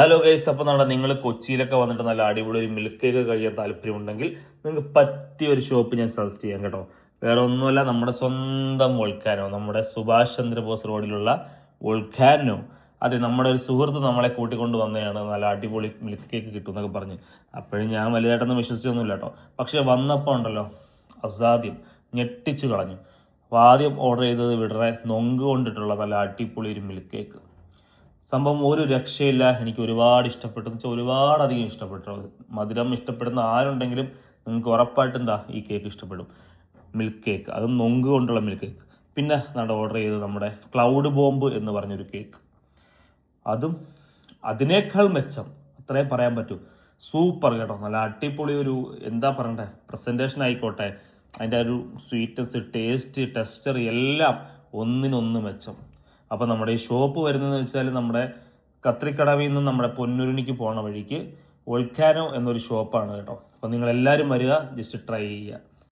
Hello guys, അപ്പോൾ നിങ്ങൾ കൊച്ചിയിലൊക്കെ വന്നിട്ട് നല്ല അടിപൊളി ഒരു മിൽക്ക് കേക്ക് കഴിയാൻ താല്പര്യമുണ്ടെങ്കിൽ നിങ്ങൾക്ക് പറ്റിയ ഒരു ഷോപ്പ് ഞാൻ സജസ്റ്റ് ചെയ്യാം കേട്ടോ. വേറെ ഒന്നുമല്ല, നമ്മുടെ സ്വന്തം വോൾക്കാനോ, നമ്മുടെ സുഭാഷ് ചന്ദ്രബോസ് റോഡിലുള്ള വോൾക്കാനോ. അതെ, നമ്മുടെ ഒരു സുഹൃത്ത് നമ്മളെ കൂട്ടിക്കൊണ്ട് വന്നതാണ്. നല്ല അടിപൊളി മിൽക്ക് കേക്ക് കിട്ടും എന്നൊക്കെ പറഞ്ഞ്. അപ്പോഴും ഞാൻ വലുതായിട്ടൊന്നും വിശ്വസിച്ചൊന്നുമില്ല കേട്ടോ. പക്ഷെ വന്നപ്പോൾ ഉണ്ടല്ലോ, അസാധ്യം, ഞെട്ടിച്ചു കളഞ്ഞു. അപ്പോൾ ആദ്യം ഓർഡർ ചെയ്തത് ഇവിടെ നൊങ്ക് കൊണ്ടിട്ടുള്ള നല്ല അടിപൊളി ഒരു മിൽക്ക് കേക്ക്. സംഭവം ഒരു രക്ഷയില്ല. എനിക്ക് ഒരുപാട് ഇഷ്ടപ്പെട്ടു എന്ന് വെച്ചാൽ ഒരുപാടധികം ഇഷ്ടപ്പെട്ടു. മധുരം ഇഷ്ടപ്പെടുന്ന ആരുണ്ടെങ്കിലും നിങ്ങൾക്ക് ഉറപ്പായിട്ടും ഈ കേക്ക് ഇഷ്ടപ്പെടും. മിൽക്ക് കേക്ക്, അതും നൊങ്ക് കൊണ്ടുള്ള മിൽക്ക് കേക്ക്. പിന്നെ ഓർഡർ ചെയ്തത് നമ്മുടെ ക്ലൗഡ് ബോംബ് എന്ന് പറഞ്ഞൊരു കേക്ക്. അതും അതിനേക്കാൾ മെച്ചം, അത്രേ പറയാൻ പറ്റൂ. സൂപ്പർ കേട്ടോ, നല്ല അടിപൊളി ഒരു എന്താ പറയണ്ടേ, പ്രസൻറ്റേഷൻ ആയിക്കോട്ടെ, അതിൻ്റെ ഒരു സ്വീറ്റ്നസ്, ടേസ്റ്റ്, ടെക്സ്ചർ എല്ലാം ഒന്നിനൊന്ന് മെച്ചം. അപ്പോൾ നമ്മുടെ ഈ ഷോപ്പ് വരുന്നതെന്ന് വെച്ചാൽ നമ്മുടെ കത്രിക്കടവിൽ നിന്നും നമ്മുടെ പൊന്നുരുണിക്ക് പോണ വഴിക്ക് വോൾക്കാനോ എന്നൊരു ഷോപ്പാണ് കേട്ടോ. അപ്പോൾ നിങ്ങൾ എല്ലാവരും വരിക, ജസ്റ്റ് ട്രൈ ചെയ്യുക.